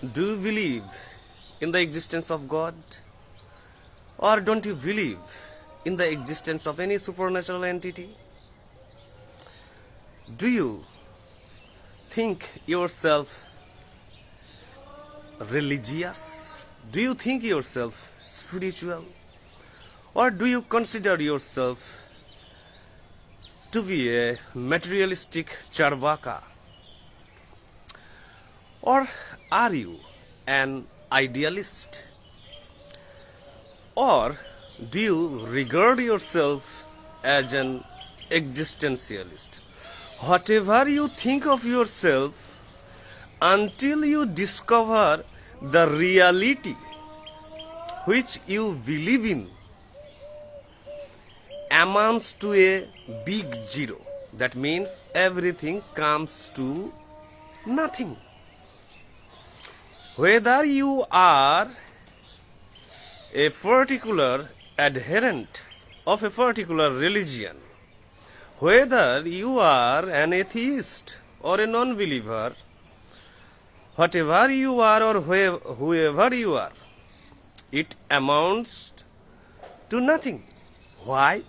Do you believe in the existence of God? Or don't you believe in the existence of any supernatural entity? Do you think yourself religious? Do you think yourself spiritual? Or do you consider yourself to be a materialistic charvaka? Or are you an idealist? Or do you regard yourself as an existentialist? Whatever you think of yourself, until you discover the reality which you believe in, amounts to a big zero. That means everything comes to nothing. Whether you are a particular adherent of a particular religion, whether you are an atheist or a non-believer, whatever you are or whoever you are, it amounts to nothing. Why?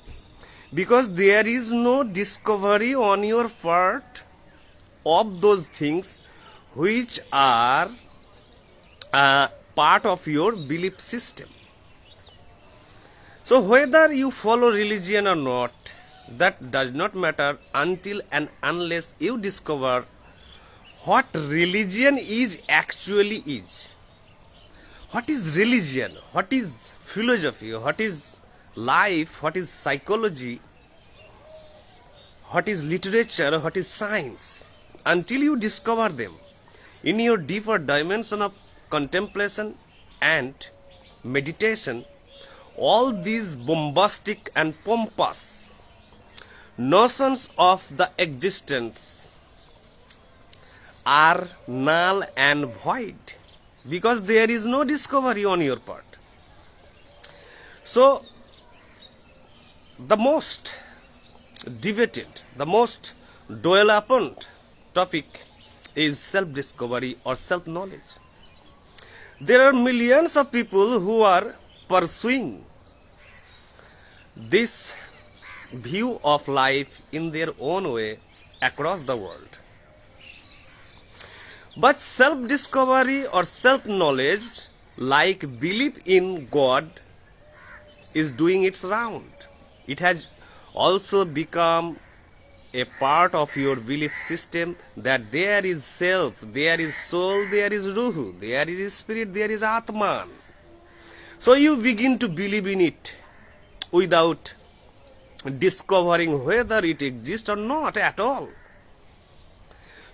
Because there is no discovery on your part of those things which are part of your belief system. So whether you follow religion or not, that does not matter until and unless you discover what religion is actually is. What is religion? What is philosophy? What is life? What is psychology? What is literature? What is science? Until you discover them in your deeper dimension of contemplation and meditation, all these bombastic and pompous notions of the existence are null and void, because there is no discovery on your part. So the most debated, the most dwell upon topic is self-discovery or self-knowledge. There are millions of people who are pursuing this view of life in their own way across the world. But self-discovery or self-knowledge, like belief in God, is doing its round. It has also become a part of your belief system that there is self, there is soul, there is ruhu, there is spirit, there is atman. So you begin to believe in it without discovering whether it exists or not at all.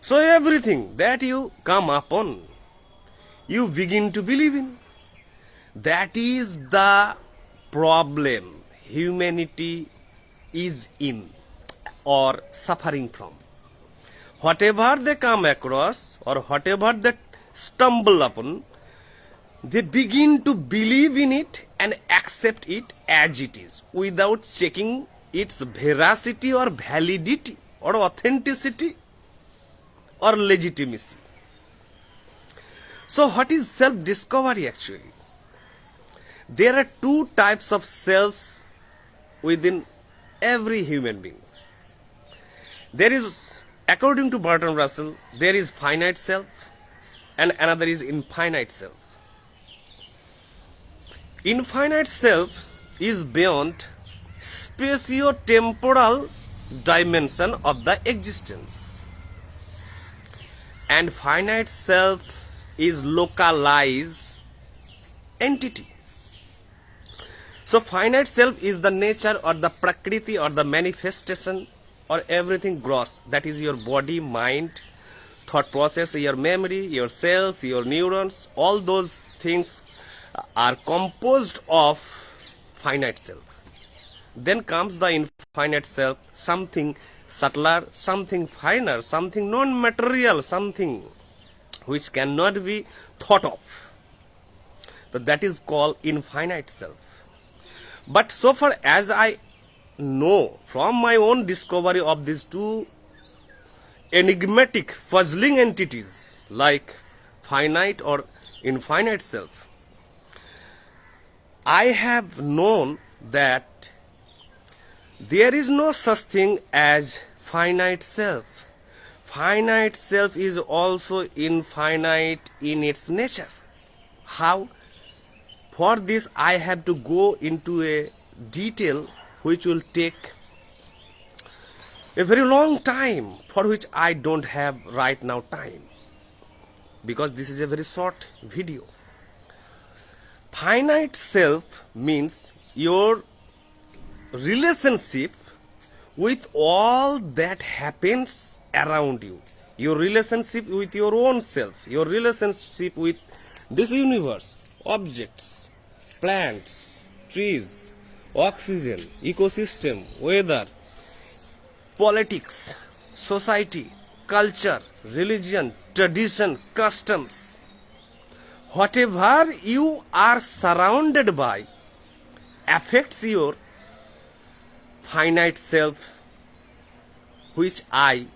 So everything that you come upon, you begin to believe in. That is the problem humanity is in or suffering from. Whatever they come across or whatever they stumble upon, they begin to believe in it and accept it as it is without checking its veracity or validity or authenticity or legitimacy. So what is self-discovery actually? There are two types of selves within every human being. There is, according to Bertrand Russell, there is finite self and another is infinite self. Infinite self is beyond spatio-temporal dimension of the existence, and finite self is localized entity. So finite self is the nature or the prakriti or the manifestation or everything gross, that is your body, mind, thought process, your memory, your cells, your neurons, all those things are composed of finite self. Then comes the infinite self, something subtler, something finer, something non-material, something which cannot be thought of. So that is called infinite self. But so far as I know from my own discovery of these two enigmatic, puzzling entities like finite or infinite self. I have known that there is no such thing as finite self. Finite self is also infinite in its nature. How? For this I have to go into a detail which will take a very long time, for which I don't have right now time, because this is a very short video. Finite self means your relationship with all that happens around you, your relationship with your own self, your relationship with this universe, objects, plants, trees, oxygen, ecosystem, weather, politics, society, culture, religion, tradition, customs. Whatever you are surrounded by affects your finite self, which I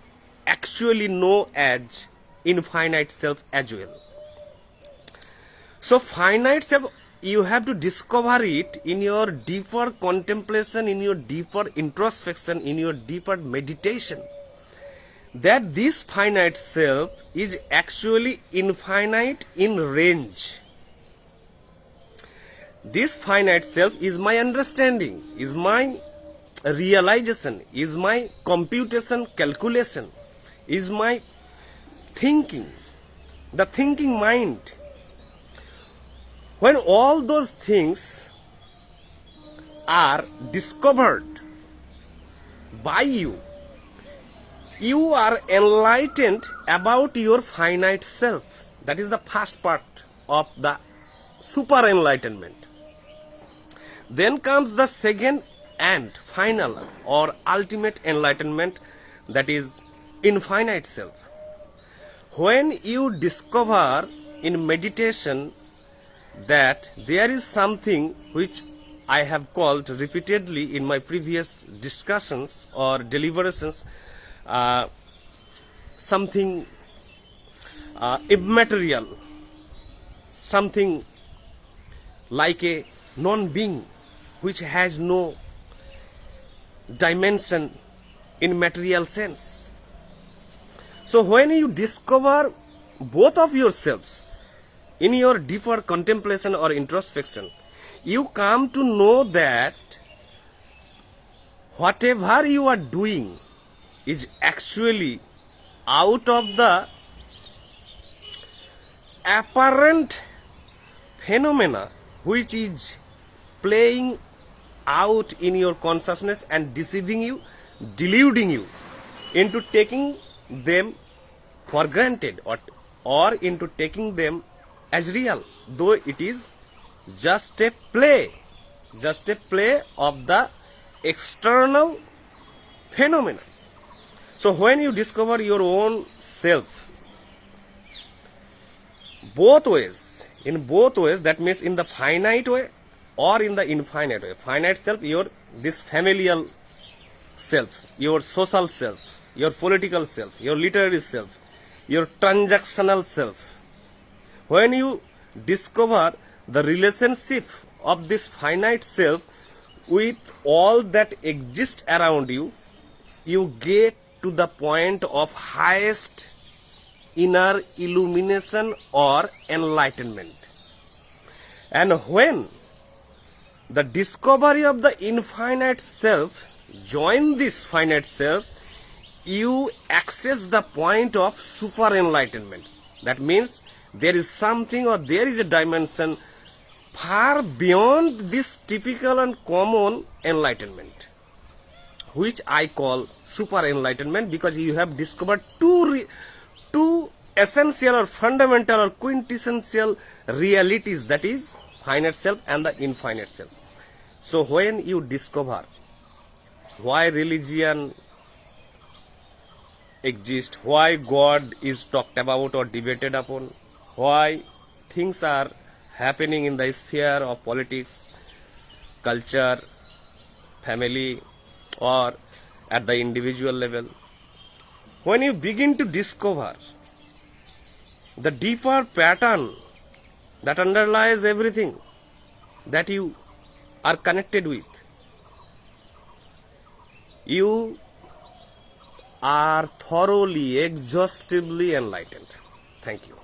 actually know as infinite self as well. So finite self, you have to discover it in your deeper contemplation, in your deeper introspection, in your deeper meditation, that this finite self is actually infinite in range. This finite self is my understanding, is my realization, is my computation, calculation, is my thinking, the thinking mind. When all those things are discovered by you, you are enlightened about your finite self. That is the first part of the super enlightenment. Then comes the second and final or ultimate enlightenment, that is infinite self. When you discover in meditation that there is something which I have called repeatedly in my previous discussions or deliberations, something immaterial, something like a non-being which has no dimension in material sense. So when you discover both of yourselves in your deeper contemplation or introspection, you come to know that whatever you are doing is actually out of the apparent phenomena which is playing out in your consciousness and deceiving you, deluding you into taking them for granted, or into taking them as real, though it is just a play of the external phenomena. So when you discover your own self, both ways, in both ways, that means in the finite way or in the infinite way. Finite self, your this familial self, your social self, your political self, your literary self, your transactional self. When you discover the relationship of this finite self with all that exists around you, you get to the point of highest inner illumination or enlightenment. And when the discovery of the infinite self join this finite self, you access the point of super enlightenment. That means there is something or there is a dimension far beyond this typical and common enlightenment, which I call super enlightenment, because you have discovered two essential or fundamental or quintessential realities, that is finite self and the infinite self. So when you discover why religion exists, why God is talked about or debated upon, why things are happening in the sphere of politics, culture, family, or at the individual level, when you begin to discover the deeper pattern that underlies everything that you are connected with, you are thoroughly, exhaustively enlightened. Thank you.